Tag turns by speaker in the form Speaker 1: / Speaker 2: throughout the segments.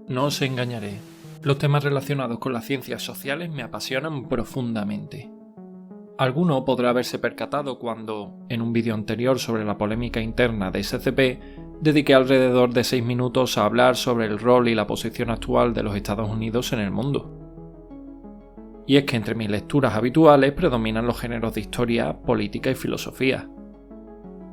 Speaker 1: No os engañaré, los temas relacionados con las ciencias sociales me apasionan profundamente. Alguno podrá haberse percatado cuando, en un vídeo anterior sobre la polémica interna de SCP, dediqué alrededor de 6 minutos a hablar sobre el rol y la posición actual de los Estados Unidos en el mundo. Y es que entre mis lecturas habituales predominan los géneros de historia, política y filosofía.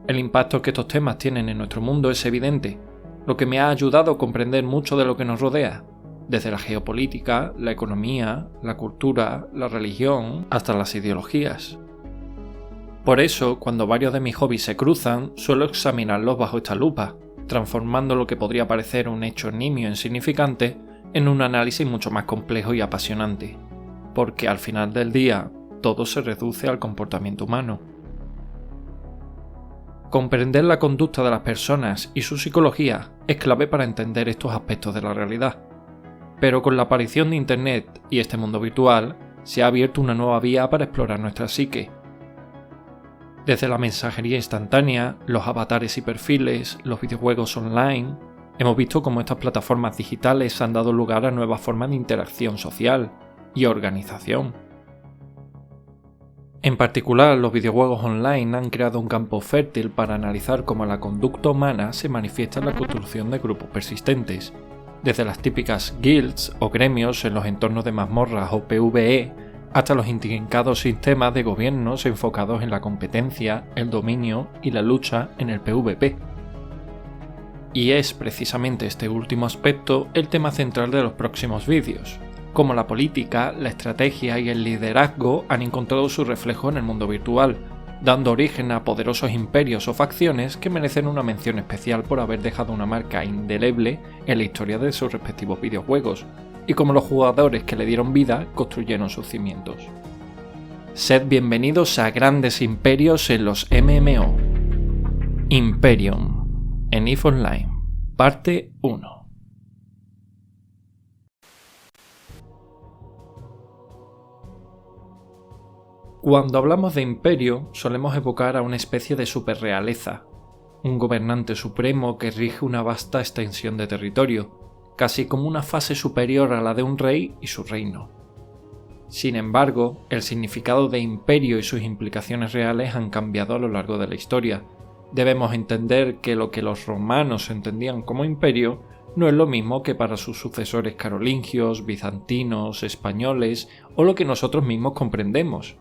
Speaker 1: El impacto que estos temas tienen en nuestro mundo es evidente, lo que me ha ayudado a comprender mucho de lo que nos rodea, desde la geopolítica, la economía, la cultura, la religión, hasta las ideologías. Por eso, cuando varios de mis hobbies se cruzan, suelo examinarlos bajo esta lupa, transformando lo que podría parecer un hecho nimio e insignificante en un análisis mucho más complejo y apasionante, porque al final del día, todo se reduce al comportamiento humano. Comprender la conducta de las personas y su psicología es clave para entender estos aspectos de la realidad. Pero con la aparición de Internet y este mundo virtual, se ha abierto una nueva vía para explorar nuestra psique. Desde la mensajería instantánea, los avatares y perfiles, los videojuegos online, hemos visto cómo estas plataformas digitales han dado lugar a nuevas formas de interacción social y organización. En particular, los videojuegos online han creado un campo fértil para analizar cómo la conducta humana se manifiesta en la construcción de grupos persistentes, desde las típicas guilds o gremios en los entornos de mazmorras o PvE, hasta los intrincados sistemas de gobiernos enfocados en la competencia, el dominio y la lucha en el PvP. Y es precisamente este último aspecto el tema central de los próximos vídeos, cómo la política, la estrategia y el liderazgo han encontrado su reflejo en el mundo virtual, dando origen a poderosos imperios o facciones que merecen una mención especial por haber dejado una marca indeleble en la historia de sus respectivos videojuegos, y cómo los jugadores que le dieron vida construyeron sus cimientos. Sed bienvenidos a Grandes Imperios en los MMO. Imperium, en EVE Online, parte 1. Cuando hablamos de imperio, solemos evocar a una especie de superrealeza, un gobernante supremo que rige una vasta extensión de territorio, casi como una fase superior a la de un rey y su reino. Sin embargo, el significado de imperio y sus implicaciones reales han cambiado a lo largo de la historia. Debemos entender que lo que los romanos entendían como imperio no es lo mismo que para sus sucesores carolingios, bizantinos, españoles o lo que nosotros mismos comprendemos.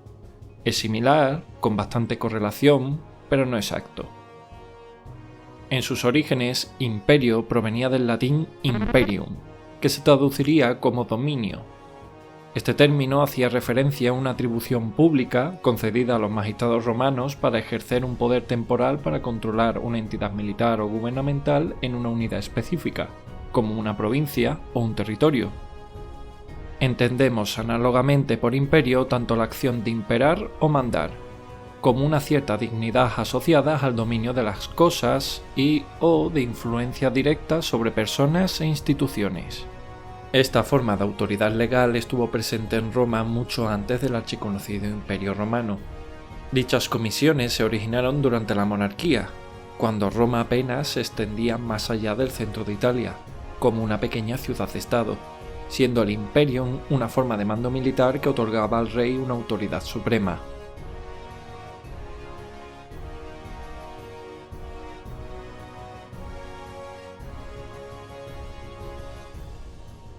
Speaker 1: Es similar, con bastante correlación, pero no exacto. En sus orígenes, imperio provenía del latín imperium, que se traduciría como dominio. Este término hacía referencia a una atribución pública concedida a los magistrados romanos para ejercer un poder temporal para controlar una entidad militar o gubernamental en una unidad específica, como una provincia o un territorio. Entendemos análogamente por imperio tanto la acción de imperar o mandar, como una cierta dignidad asociada al dominio de las cosas o de influencia directa sobre personas e instituciones. Esta forma de autoridad legal estuvo presente en Roma mucho antes del archiconocido Imperio Romano. Dichas comisiones se originaron durante la monarquía, cuando Roma apenas se extendía más allá del centro de Italia, como una pequeña ciudad-estado, siendo el imperium una forma de mando militar que otorgaba al rey una autoridad suprema.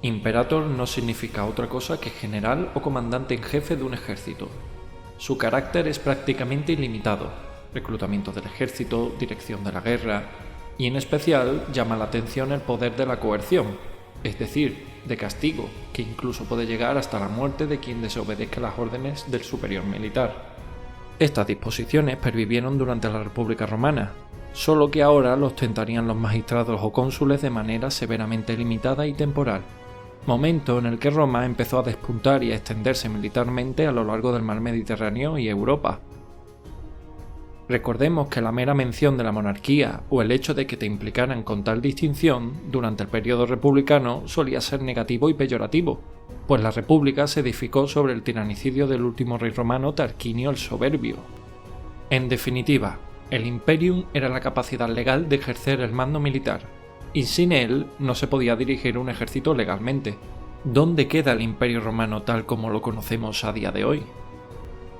Speaker 1: Imperator no significa otra cosa que general o comandante en jefe de un ejército. Su carácter es prácticamente ilimitado: reclutamiento del ejército, dirección de la guerra, y en especial llama la atención el poder de la coerción, es decir, de castigo, que incluso puede llegar hasta la muerte de quien desobedezca las órdenes del superior militar. Estas disposiciones pervivieron durante la República Romana, solo que ahora los ostentarían los magistrados o cónsules de manera severamente limitada y temporal, momento en el que Roma empezó a despuntar y a extenderse militarmente a lo largo del mar Mediterráneo y Europa. Recordemos que la mera mención de la monarquía o el hecho de que te implicaran con tal distinción durante el periodo republicano solía ser negativo y peyorativo, pues la república se edificó sobre el tiranicidio del último rey romano Tarquinio el Soberbio. En definitiva, el imperium era la capacidad legal de ejercer el mando militar, y sin él no se podía dirigir un ejército legalmente. ¿Dónde queda el Imperio Romano tal como lo conocemos a día de hoy?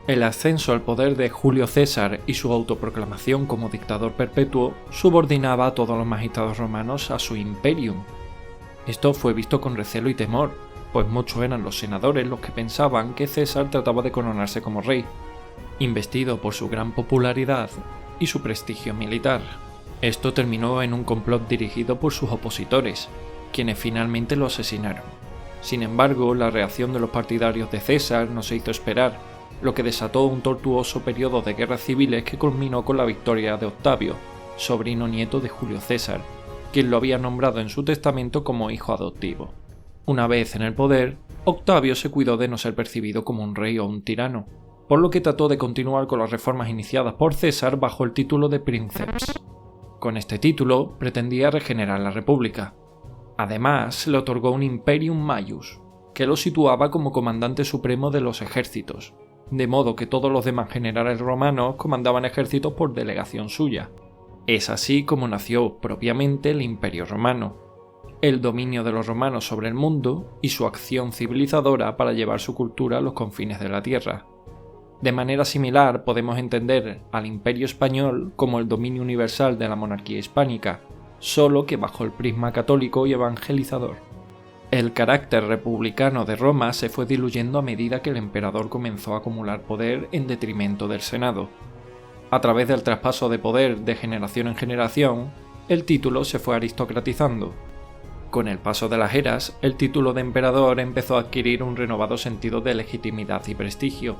Speaker 1: El ascenso al poder de Julio César y su autoproclamación como dictador perpetuo subordinaba a todos los magistrados romanos a su imperium. Esto fue visto con recelo y temor, pues muchos eran los senadores los que pensaban que César trataba de coronarse como rey, investido por su gran popularidad y su prestigio militar. Esto terminó en un complot dirigido por sus opositores, quienes finalmente lo asesinaron. Sin embargo, la reacción de los partidarios de César no se hizo esperar, lo que desató un tortuoso periodo de guerras civiles que culminó con la victoria de Octavio, sobrino nieto de Julio César, quien lo había nombrado en su testamento como hijo adoptivo. Una vez en el poder, Octavio se cuidó de no ser percibido como un rey o un tirano, por lo que trató de continuar con las reformas iniciadas por César bajo el título de Princeps. Con este título pretendía regenerar la república. Además, le otorgó un Imperium Maius, que lo situaba como comandante supremo de los ejércitos, de modo que todos los demás generales romanos comandaban ejércitos por delegación suya. Es así como nació propiamente el Imperio Romano, el dominio de los romanos sobre el mundo y su acción civilizadora para llevar su cultura a los confines de la tierra. De manera similar podemos entender al Imperio Español como el dominio universal de la monarquía hispánica, solo que bajo el prisma católico y evangelizador. El carácter republicano de Roma se fue diluyendo a medida que el emperador comenzó a acumular poder en detrimento del Senado. A través del traspaso de poder de generación en generación, el título se fue aristocratizando. Con el paso de las eras, el título de emperador empezó a adquirir un renovado sentido de legitimidad y prestigio,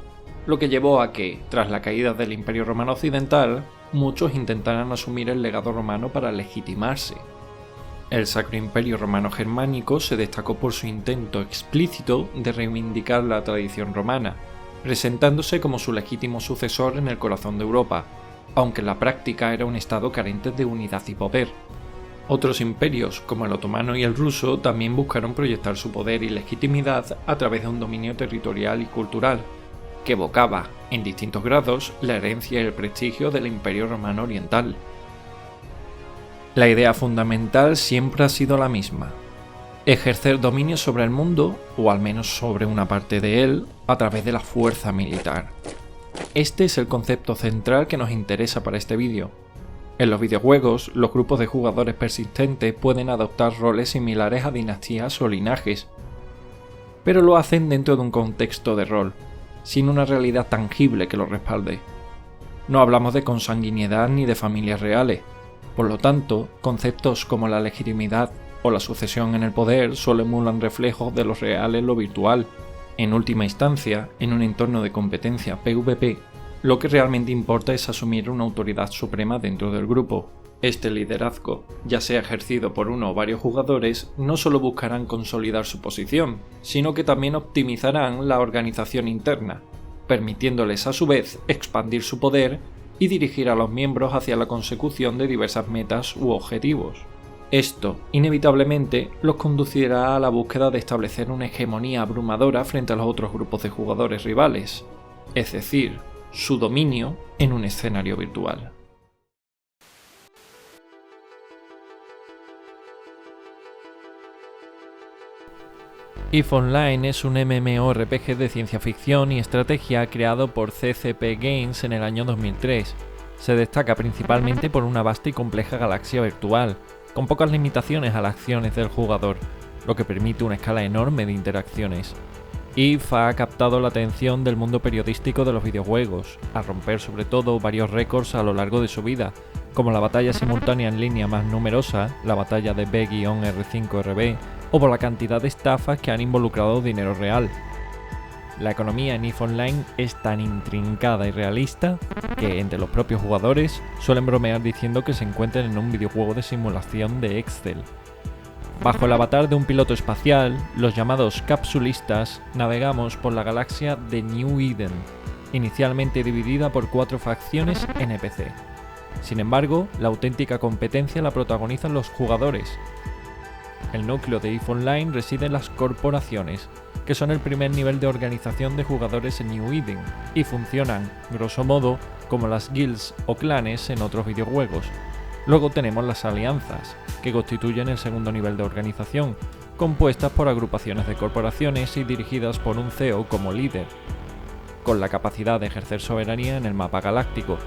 Speaker 1: lo que llevó a que, tras la caída del Imperio Romano Occidental, muchos intentaran asumir el legado romano para legitimarse. El Sacro Imperio Romano Germánico se destacó por su intento explícito de reivindicar la tradición romana, presentándose como su legítimo sucesor en el corazón de Europa, aunque en la práctica era un estado carente de unidad y poder. Otros imperios, como el otomano y el ruso, también buscaron proyectar su poder y legitimidad a través de un dominio territorial y cultural, que evocaba, en distintos grados, la herencia y el prestigio del Imperio Romano Oriental. La idea fundamental siempre ha sido la misma: ejercer dominio sobre el mundo, o al menos sobre una parte de él, a través de la fuerza militar. Este es el concepto central que nos interesa para este vídeo. En los videojuegos, los grupos de jugadores persistentes pueden adoptar roles similares a dinastías o linajes, pero lo hacen dentro de un contexto de rol, sin una realidad tangible que lo respalde. No hablamos de consanguinidad ni de familias reales. Por lo tanto, conceptos como la legitimidad o la sucesión en el poder solo emulan reflejos de lo real en lo virtual. En última instancia, en un entorno de competencia PvP, lo que realmente importa es asumir una autoridad suprema dentro del grupo. Este liderazgo, ya sea ejercido por uno o varios jugadores, no solo buscarán consolidar su posición, sino que también optimizarán la organización interna, permitiéndoles a su vez expandir su poder y dirigir a los miembros hacia la consecución de diversas metas u objetivos. Esto, inevitablemente, los conducirá a la búsqueda de establecer una hegemonía abrumadora frente a los otros grupos de jugadores rivales, es decir, su dominio en un escenario virtual. EVE Online es un MMORPG de ciencia ficción y estrategia creado por CCP Games en el año 2003. Se destaca principalmente por una vasta y compleja galaxia virtual, con pocas limitaciones a las acciones del jugador, lo que permite una escala enorme de interacciones. EVE ha captado la atención del mundo periodístico de los videojuegos, al romper sobre todo varios récords a lo largo de su vida, como la batalla simultánea en línea más numerosa, la batalla de B-R5RB, o por la cantidad de estafas que han involucrado dinero real. La economía en EVE Online es tan intrincada y realista que entre los propios jugadores suelen bromear diciendo que se encuentran en un videojuego de simulación de Excel. Bajo el avatar de un piloto espacial, los llamados capsulistas, navegamos por la galaxia de New Eden, inicialmente dividida por 4 facciones NPC. Sin embargo, la auténtica competencia la protagonizan los jugadores. El núcleo de EVE Online reside en las corporaciones, que son el primer nivel de organización de jugadores en New Eden, y funcionan, grosso modo, como las guilds o clanes en otros videojuegos. Luego tenemos las alianzas, que constituyen el segundo nivel de organización, compuestas por agrupaciones de corporaciones y dirigidas por un CEO como líder, con la capacidad de ejercer soberanía en el mapa galáctico.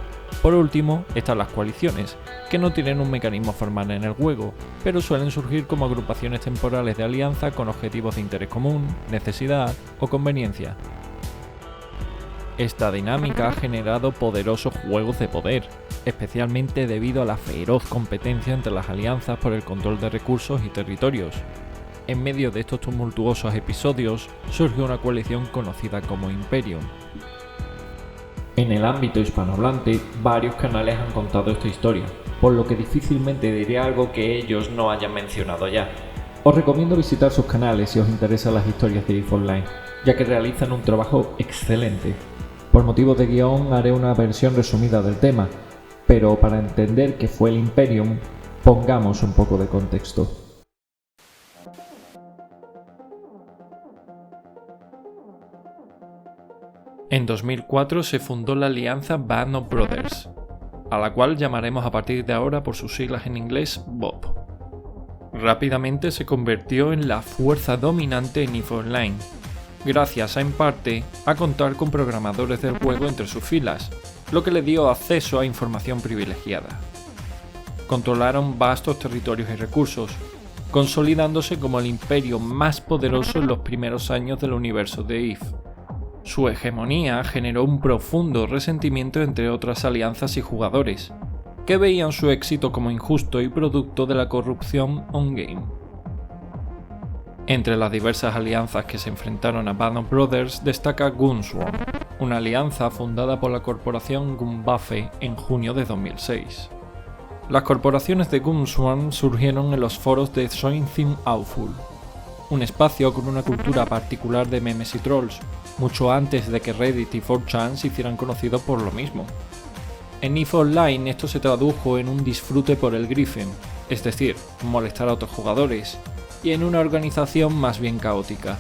Speaker 1: Por último, están las coaliciones, que no tienen un mecanismo formal en el juego, pero suelen surgir como agrupaciones temporales de alianza con objetivos de interés común, necesidad o conveniencia. Esta dinámica ha generado poderosos juegos de poder, especialmente debido a la feroz competencia entre las alianzas por el control de recursos y territorios. En medio de estos tumultuosos episodios surge una coalición conocida como Imperium. En el ámbito hispanohablante, varios canales han contado esta historia, por lo que difícilmente diré algo que ellos no hayan mencionado ya. Os recomiendo visitar sus canales si os interesan las historias de EVE Online, ya que realizan un trabajo excelente. Por motivos de guión haré una versión resumida del tema, pero para entender qué fue el Imperium, pongamos un poco de contexto. En 2004 se fundó la alianza Band of Brothers, a la cual llamaremos a partir de ahora por sus siglas en inglés BOB. Rápidamente se convirtió en la fuerza dominante en EVE Online, gracias en parte a contar con programadores del juego entre sus filas, lo que le dio acceso a información privilegiada. Controlaron vastos territorios y recursos, consolidándose como el imperio más poderoso en los primeros años del universo de EVE. Su hegemonía generó un profundo resentimiento entre otras alianzas y jugadores, que veían su éxito como injusto y producto de la corrupción on-game. Entre las diversas alianzas que se enfrentaron a Band of Brothers destaca Gunsworm, una alianza fundada por la corporación Gunbuffet en junio de 2006. Las corporaciones de Gunsworm surgieron en los foros de Something Awful, un espacio con una cultura particular de memes y trolls, mucho antes de que Reddit y 4chan se hicieran conocidos por lo mismo. En EVE Online esto se tradujo en un disfrute por el grifen, es decir, molestar a otros jugadores, y en una organización más bien caótica.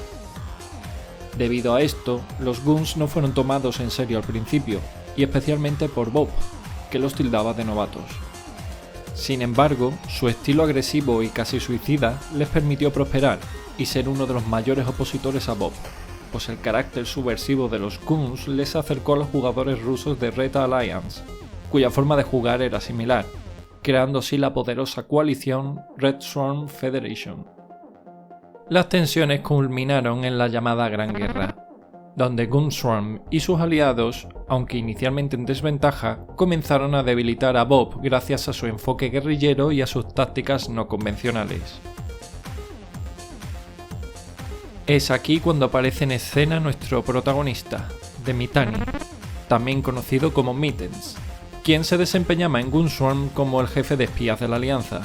Speaker 1: Debido a esto, los Guns no fueron tomados en serio al principio, y especialmente por Bob, que los tildaba de novatos. Sin embargo, su estilo agresivo y casi suicida les permitió prosperar y ser uno de los mayores opositores a Bob, pues el carácter subversivo de los Guns les acercó a los jugadores rusos de Red Alliance, cuya forma de jugar era similar, creando así la poderosa coalición Red Swarm Federation. Las tensiones culminaron en la llamada Gran Guerra, donde Gunsworm y sus aliados, aunque inicialmente en desventaja, comenzaron a debilitar a Bob gracias a su enfoque guerrillero y a sus tácticas no convencionales. Es aquí cuando aparece en escena nuestro protagonista, Demitani, también conocido como Mittens, quien se desempeñaba en Gunsworm como el jefe de espías de la alianza.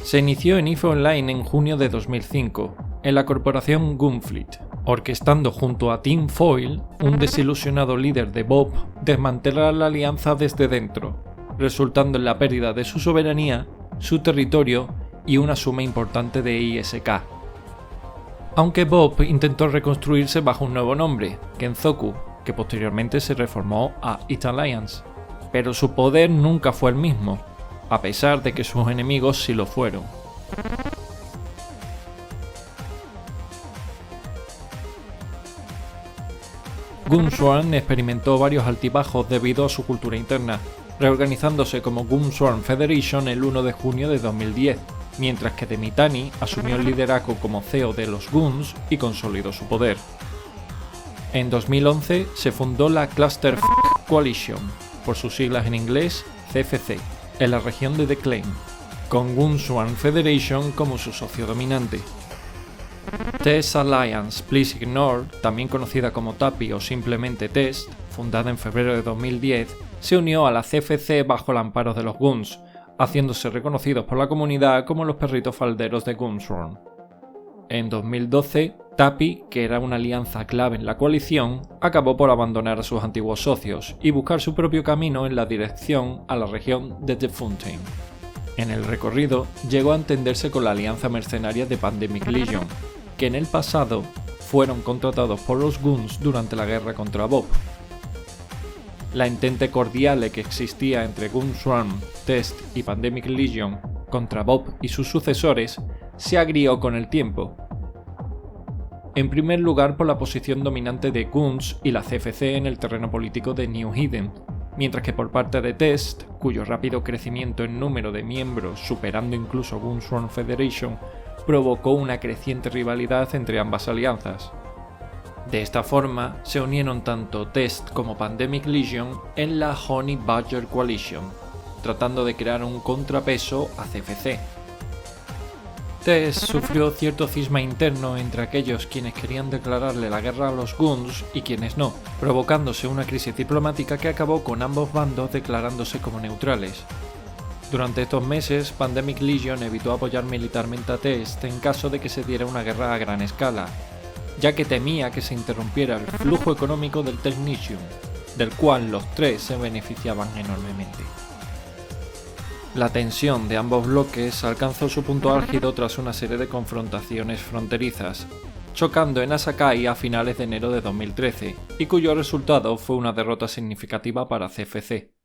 Speaker 1: Se inició en EVE Online en junio de 2005, en la corporación Gunfleet, orquestando junto a Tim Foyle, un desilusionado líder de Bob, desmantelar la alianza desde dentro, resultando en la pérdida de su soberanía, su territorio y una suma importante de ISK. Aunque Bob intentó reconstruirse bajo un nuevo nombre, Kenzoku, que posteriormente se reformó a It Alliance, pero su poder nunca fue el mismo, a pesar de que sus enemigos sí lo fueron. Gunsworm experimentó varios altibajos debido a su cultura interna, reorganizándose como Gunsworm Federation el 1 de junio de 2010, mientras que Demitani asumió el liderazgo como CEO de los Guns y consolidó su poder. En 2011 se fundó la Cluster Coalition, por sus siglas en inglés CFC, en la región de The Claim, con Gunsworm Federation como su socio dominante. Test Alliance Please Ignore, también conocida como TAPI o simplemente Test, fundada en febrero de 2010, se unió a la CFC bajo el amparo de los Guns, haciéndose reconocidos por la comunidad como los perritos falderos de Gunsworm. En 2012, TAPI, que era una alianza clave en la coalición, acabó por abandonar a sus antiguos socios y buscar su propio camino en la dirección a la región de The Fountain. En el recorrido, llegó a entenderse con la alianza mercenaria de Pandemic Legion, que en el pasado fueron contratados por los Guns durante la guerra contra Bob. La entente cordial que existía entre Gunsworm, Test y Pandemic Legion contra Bob y sus sucesores se agrió con el tiempo. En primer lugar por la posición dominante de Guns y la CFC en el terreno político de New Eden, mientras que por parte de Test, cuyo rápido crecimiento en número de miembros, superando incluso Gunsworm Federation, provocó una creciente rivalidad entre ambas alianzas. De esta forma, se unieron tanto Test como Pandemic Legion en la Honey Badger Coalition, tratando de crear un contrapeso a CFC. Test sufrió cierto cisma interno entre aquellos quienes querían declararle la guerra a los Guns y quienes no, provocándose una crisis diplomática que acabó con ambos bandos declarándose como neutrales. Durante estos meses, Pandemic Legion evitó apoyar militarmente a Test en caso de que se diera una guerra a gran escala, ya que temía que se interrumpiera el flujo económico del Technicium, del cual los tres se beneficiaban enormemente. La tensión de ambos bloques alcanzó su punto álgido tras una serie de confrontaciones fronterizas, chocando en Asakai a finales de enero de 2013, y cuyo resultado fue una derrota significativa para CFC.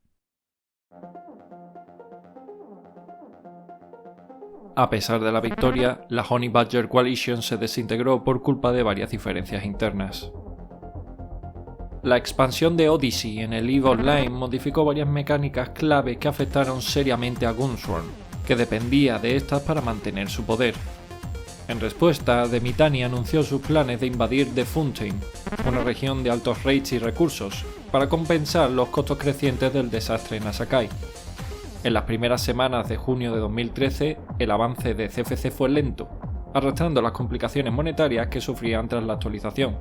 Speaker 1: A pesar de la victoria, la Honey Badger Coalition se desintegró por culpa de varias diferencias internas. La expansión de Odyssey en el EVE Online modificó varias mecánicas clave que afectaron seriamente a Gunsworm, que dependía de estas para mantener su poder. En respuesta, The Mittani anunció sus planes de invadir The Fountain, una región de altos rates y recursos, para compensar los costos crecientes del desastre en Asakai. En las primeras semanas de junio de 2013, el avance de CFC fue lento, arrastrando las complicaciones monetarias que sufrían tras la actualización.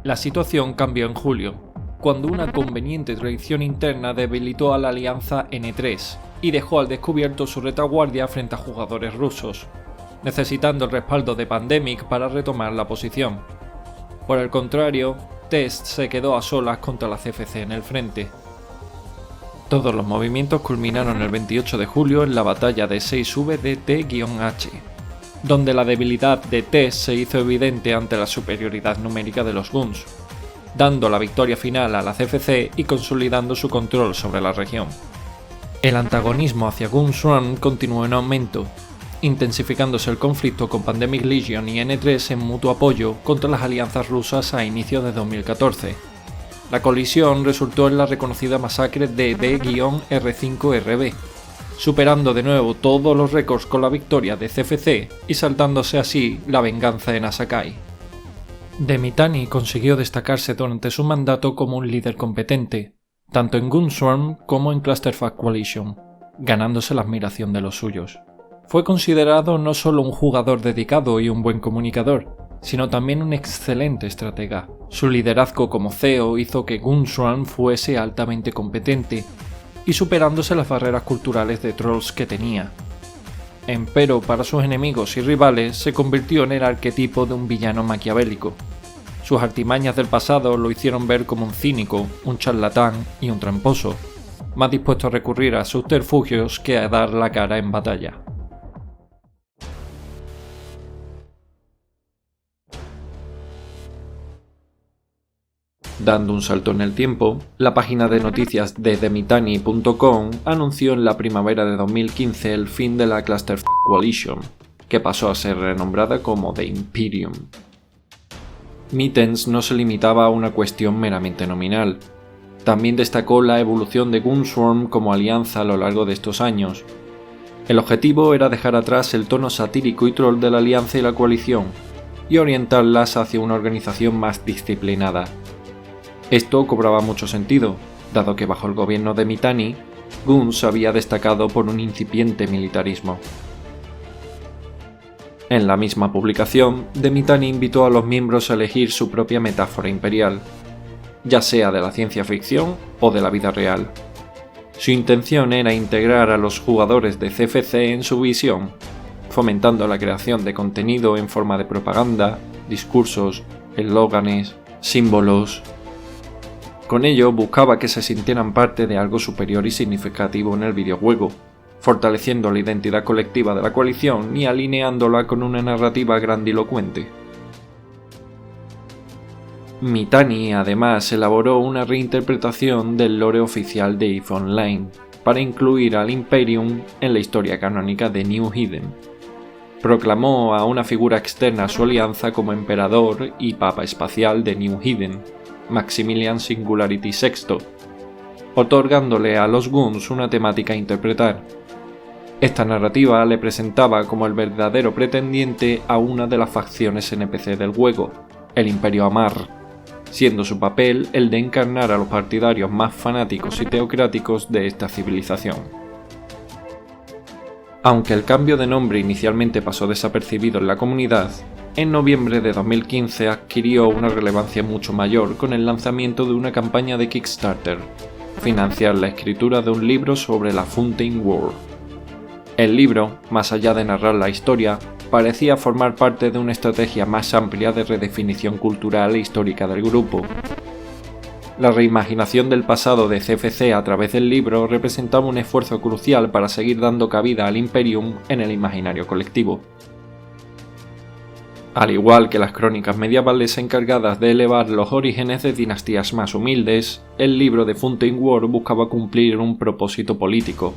Speaker 1: La situación cambió en julio, cuando una conveniente traición interna debilitó a la alianza N3 y dejó al descubierto su retaguardia frente a jugadores rusos, necesitando el respaldo de Pandemic para retomar la posición. Por el contrario, Test se quedó a solas contra la CFC en el frente. Todos los movimientos culminaron el 28 de julio en la batalla de 6V de T-H, donde la debilidad de Test se hizo evidente ante la superioridad numérica de los Guns, dando la victoria final a la CFC y consolidando su control sobre la región. El antagonismo hacia Gunsworm continuó en aumento, intensificándose el conflicto con Pandemic Legion y N3 en mutuo apoyo contra las alianzas rusas a inicios de 2014. La colisión resultó en la reconocida masacre de D-R5RB, superando de nuevo todos los récords con la victoria de CFC y saltándose así la venganza en Asakai. The Mittani consiguió destacarse durante su mandato como un líder competente, tanto en Gunsworm como en Clusterfuck Coalition, ganándose la admiración de los suyos. Fue considerado no solo un jugador dedicado y un buen comunicador, sino también un excelente estratega. Su liderazgo como CEO hizo que Gunsworm fuese altamente competente y superándose las barreras culturales de trolls que tenía. Empero para sus enemigos y rivales se convirtió en el arquetipo de un villano maquiavélico. Sus artimañas del pasado lo hicieron ver como un cínico, un charlatán y un tramposo, más dispuesto a recurrir a subterfugios que a dar la cara en batalla. Dando un salto en el tiempo, la página de noticias de TheMittani.com anunció en la primavera de 2015 el fin de la Clusterfuck Coalition, que pasó a ser renombrada como The Imperium. Mittens no se limitaba a una cuestión meramente nominal. También destacó la evolución de Gunsworm como alianza a lo largo de estos años. El objetivo era dejar atrás el tono satírico y troll de la alianza y la coalición, y orientarlas hacia una organización más disciplinada. Esto cobraba mucho sentido, dado que bajo el gobierno de Mittani, Guns había destacado por un incipiente militarismo. En la misma publicación, The Mittani invitó a los miembros a elegir su propia metáfora imperial, ya sea de la ciencia ficción o de la vida real. Su intención era integrar a los jugadores de CFC en su visión, fomentando la creación de contenido en forma de propaganda, discursos, eslóganes, símbolos. Con ello buscaba que se sintieran parte de algo superior y significativo en el videojuego, fortaleciendo la identidad colectiva de la coalición y alineándola con una narrativa grandilocuente. Mittani además elaboró una reinterpretación del lore oficial de EVE Online para incluir al Imperium en la historia canónica de New Eden. Proclamó a una figura externa a su alianza como emperador y papa espacial de New Eden, Maximilian Singularity VI, otorgándole a los Guns una temática a interpretar. Esta narrativa le presentaba como el verdadero pretendiente a una de las facciones NPC del juego, el Imperio Amarr, siendo su papel el de encarnar a los partidarios más fanáticos y teocráticos de esta civilización. Aunque el cambio de nombre inicialmente pasó desapercibido en la comunidad, en noviembre de 2015 adquirió una relevancia mucho mayor con el lanzamiento de una campaña de Kickstarter, financiar la escritura de un libro sobre la Fountain War. El libro, más allá de narrar la historia, parecía formar parte de una estrategia más amplia de redefinición cultural e histórica del grupo. La reimaginación del pasado de CFC a través del libro representaba un esfuerzo crucial para seguir dando cabida al Imperium en el imaginario colectivo. Al igual que las crónicas medievales encargadas de elevar los orígenes de dinastías más humildes, el libro de Fountain War buscaba cumplir un propósito político.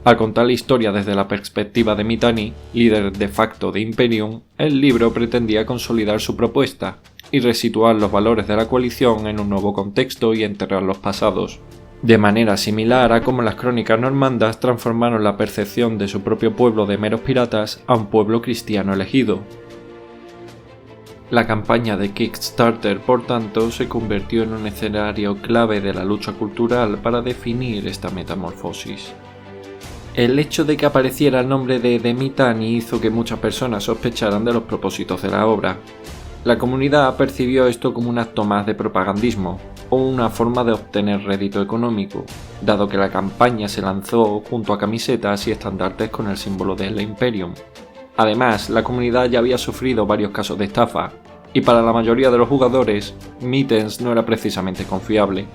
Speaker 1: Al contar la historia desde la perspectiva de Mittani, líder de facto de Imperium, el libro pretendía consolidar su propuesta y resituar los valores de la coalición en un nuevo contexto y enterrar los pasados, de manera similar a como las crónicas normandas transformaron la percepción de su propio pueblo de meros piratas a un pueblo cristiano elegido. La campaña de Kickstarter, por tanto, se convirtió en un escenario clave de la lucha cultural para definir esta metamorfosis. El hecho de que apareciera el nombre de Mittani hizo que muchas personas sospecharan de los propósitos de la obra. La comunidad percibió esto como un acto más de propagandismo o una forma de obtener rédito económico, dado que la campaña se lanzó junto a camisetas y estandartes con el símbolo del Imperium. Además, la comunidad ya había sufrido varios casos de estafa, y para la mayoría de los jugadores, Mittens no era precisamente confiable.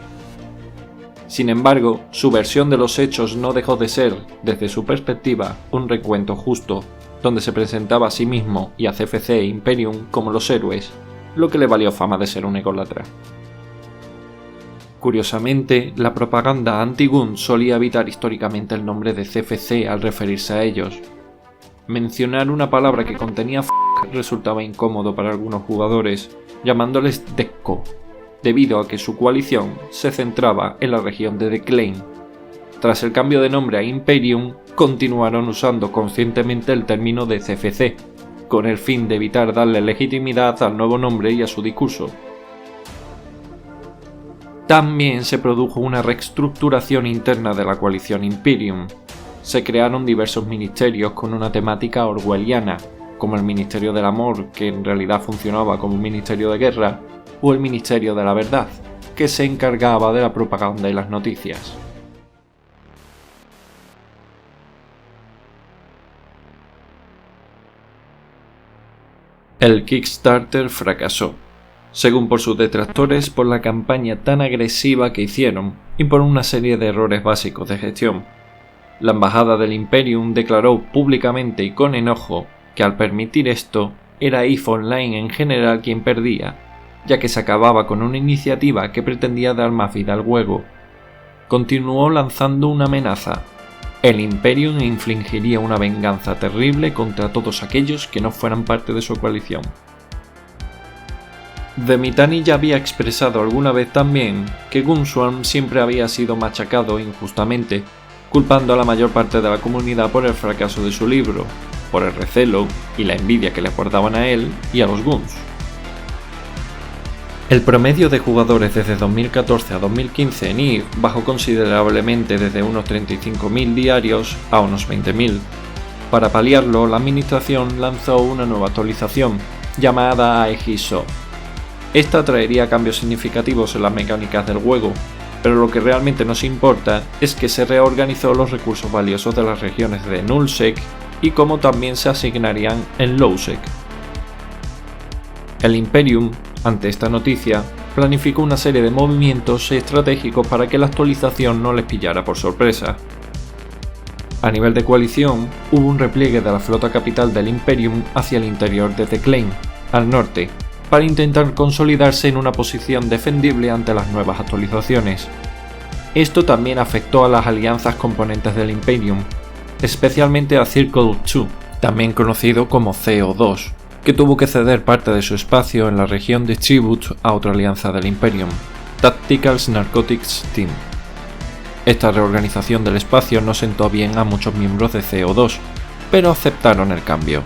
Speaker 1: Sin embargo, su versión de los hechos no dejó de ser, desde su perspectiva, un recuento justo, donde se presentaba a sí mismo y a CFC e Imperium como los héroes, lo que le valió fama de ser un ególatra. Curiosamente, la propaganda anti-Gun solía evitar históricamente el nombre de CFC al referirse a ellos. Mencionar una palabra que contenía resultaba incómodo para algunos jugadores, llamándoles Dekko, debido a que su coalición se centraba en la región de Declain. Tras el cambio de nombre a Imperium, continuaron usando conscientemente el término de CFC, con el fin de evitar darle legitimidad al nuevo nombre y a su discurso. También se produjo una reestructuración interna de la coalición Imperium. Se crearon diversos ministerios con una temática orwelliana, como el Ministerio del Amor, que en realidad funcionaba como un ministerio de guerra, o el Ministerio de la Verdad, que se encargaba de la propaganda y las noticias. El Kickstarter fracasó, según por sus detractores, por la campaña tan agresiva que hicieron y por una serie de errores básicos de gestión. La embajada del Imperium declaró públicamente y con enojo que al permitir esto, era EVE Online en general quien perdía, ya que se acababa con una iniciativa que pretendía dar más vida al juego. Continuó lanzando una amenaza. El Imperium infligiría una venganza terrible contra todos aquellos que no fueran parte de su coalición. The Mittani ya había expresado alguna vez también que Gunswarm siempre había sido machacado injustamente, culpando a la mayor parte de la comunidad por el fracaso de su libro, por el recelo y la envidia que le guardaban a él y a los Guns. El promedio de jugadores desde 2014 a 2015 en EVE bajó considerablemente desde unos 35.000 diarios a unos 20.000. Para paliarlo, la administración lanzó una nueva actualización, llamada Aegiso. Esta traería cambios significativos en las mecánicas del juego, pero lo que realmente nos importa es que se reorganizó los recursos valiosos de las regiones de Nullsec y cómo también se asignarían en Lowsec. El Imperium, ante esta noticia, planificó una serie de movimientos estratégicos para que la actualización no les pillara por sorpresa. A nivel de coalición, hubo un repliegue de la flota capital del Imperium hacia el interior de Declain, al norte, para intentar consolidarse en una posición defendible ante las nuevas actualizaciones. Esto también afectó a las alianzas componentes del Imperium, especialmente a Circle 2, también conocido como CO2, que tuvo que ceder parte de su espacio en la región de Tribute a otra alianza del Imperium, Tactical Narcotics Team. Esta reorganización del espacio no sentó bien a muchos miembros de CO2, pero aceptaron el cambio.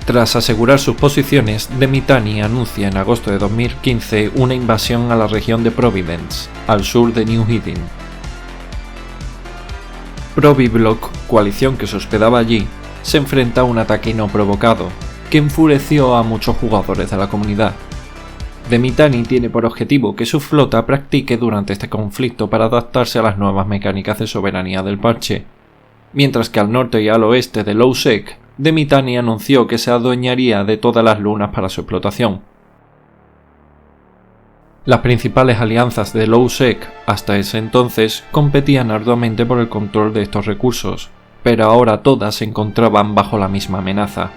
Speaker 1: Tras asegurar sus posiciones, The Mittani anuncia en agosto de 2015 una invasión a la región de Providence, al sur de New Eden. Proviblock, coalición que se hospedaba allí, se enfrenta a un ataque no provocado, que enfureció a muchos jugadores de la comunidad. The Mittani tiene por objetivo que su flota practique durante este conflicto para adaptarse a las nuevas mecánicas de soberanía del parche, mientras que al norte y al oeste de Lowsec, The Mittani anunció que se adueñaría de todas las lunas para su explotación. Las principales alianzas de Lowsec hasta ese entonces competían arduamente por el control de estos recursos, pero ahora todas se encontraban bajo la misma amenaza.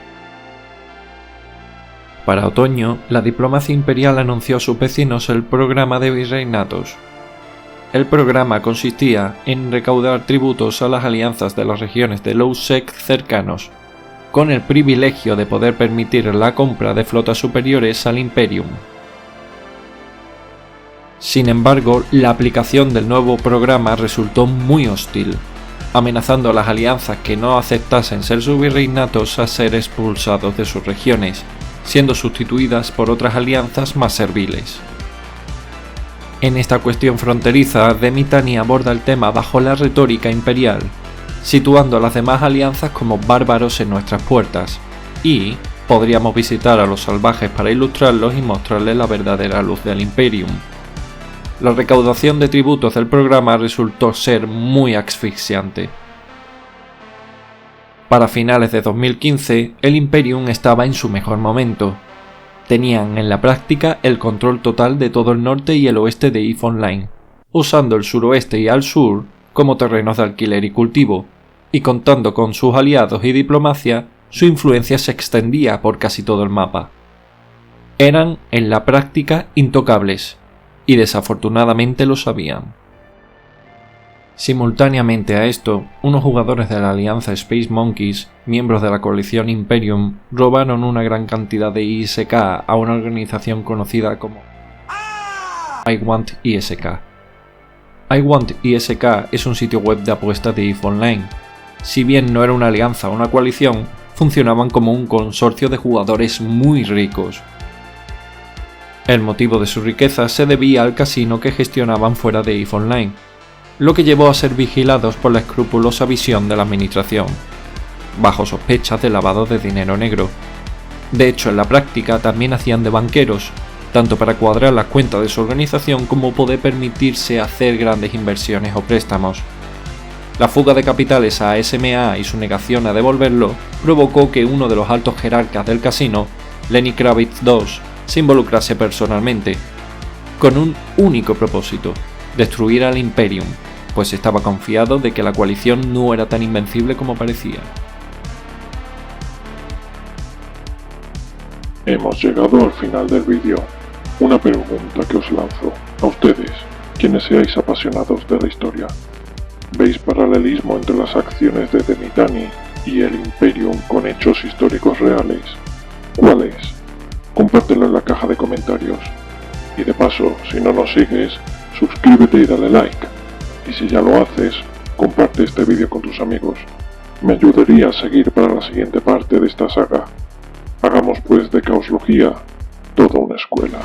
Speaker 1: Para otoño, la diplomacia imperial anunció a sus vecinos el programa de virreinatos. El programa consistía en recaudar tributos a las alianzas de las regiones de Lowsec cercanos, con el privilegio de poder permitir la compra de flotas superiores al Imperium. Sin embargo, la aplicación del nuevo programa resultó muy hostil, amenazando a las alianzas que no aceptasen ser subvirreinatos a ser expulsados de sus regiones, siendo sustituidas por otras alianzas más serviles. En esta cuestión fronteriza, The Mittani aborda el tema bajo la retórica imperial, situando a las demás alianzas como bárbaros en nuestras puertas, y podríamos visitar a los salvajes para ilustrarlos y mostrarles la verdadera luz del Imperium. La recaudación de tributos del programa resultó ser muy asfixiante. Para finales de 2015, el Imperium estaba en su mejor momento. Tenían en la práctica el control total de todo el norte y el oeste de EVE Online, usando el suroeste y al sur como terrenos de alquiler y cultivo, y contando con sus aliados y diplomacia, su influencia se extendía por casi todo el mapa. Eran, en la práctica, intocables, y desafortunadamente lo sabían. Simultáneamente a esto, unos jugadores de la alianza Space Monkeys, miembros de la coalición Imperium, robaron una gran cantidad de ISK a una organización conocida como I Want ISK. I Want ISK es un sitio web de apuestas de EVE Online. Si bien no era una alianza o una coalición, funcionaban como un consorcio de jugadores muy ricos. El motivo de su riqueza se debía al casino que gestionaban fuera de EVE Online, lo que llevó a ser vigilados por la escrupulosa visión de la administración, bajo sospechas de lavado de dinero negro. De hecho, en la práctica también hacían de banqueros, tanto para cuadrar las cuentas de su organización como poder permitirse hacer grandes inversiones o préstamos. La fuga de capitales a SMA y su negación a devolverlo provocó que uno de los altos jerarcas del casino, Lenny Kravitz II, se involucrase personalmente, con un único propósito: destruir al Imperium, pues estaba confiado de que la coalición no era tan invencible como parecía.
Speaker 2: Hemos llegado al final del vídeo. Una pregunta que os lanzo a ustedes, quienes seáis apasionados de la historia. ¿Veis paralelismo entre las acciones de The Mittani y el Imperium con hechos históricos reales? ¿Cuáles? Compártelo en la caja de comentarios. Y de paso, si no nos sigues, suscríbete y dale like. Y si ya lo haces, comparte este vídeo con tus amigos. Me ayudaría a seguir para la siguiente parte de esta saga. Hagamos pues de Caoslogía toda una escuela.